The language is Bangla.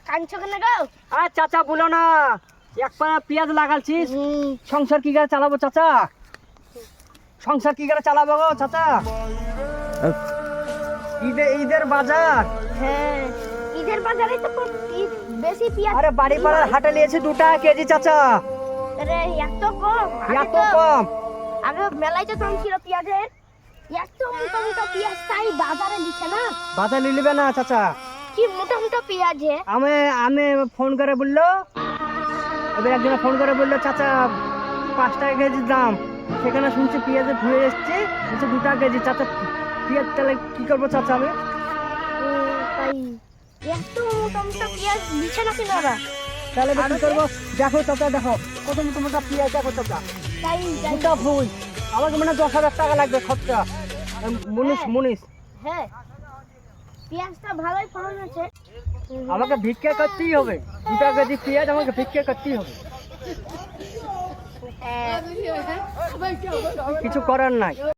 কাঁদছো কেন গো? আর চাচা বলো না, এক পাড়া পেঁয়াজ লাগালছিস, সংসার কি করে চালাবো চাচা? সংসার কি করে চালাবো গো চাচা? ঈদের বাজার। হ্যাঁ, ঈদের বাজারে তো খুব বেশি পেঁয়াজ। আরে বাড়ি পাড়ার হাটে নিয়েছি 2 টাকা কেজি চাচা। আরে এত কম? এত কম? আগে মেলায় তো দাম ছিল পেঁয়াজের। এত মোটা মোটা পেঁয়াজ তাই বাজারে দিচ্ছে না। বাজারে নিবে না চাচা। কি মোটা মোটা পেঁয়াজ হে। আমি ফোন করে বললো, এবার একজন ফোন করে বললো চাচা 5 টাকা কেজি দাম। সেখানে শুনছি পেঁয়াজে ধুয়ে এসছে, বলছে 2 টাকা কেজি। চাচা পেঁয়াজ তাহলে কি করবো চাচা আমি? তাই এত মোটা মোটা পেঁয়াজ দিচ্ছে না কেন ওরা? তাহলে এবার কি করবো? দেখো চাচা, দেখো কত মোটা মোটা পেঁয়াজ, দেখো চাচা। তাই দুটা ভুই, আমাকে মানে 10,000 টাকা লাগবে খরচা। মুনিশ হ্যাঁ, পেঁয়াজটা ভালোই ফলন আছে। আমাকে ভিক্ষা করতেই হবে। 2 টাকা কেজি পেঁয়াজ আমাকে ভিক্ষা করতেই হবে, কিছু করার নাই।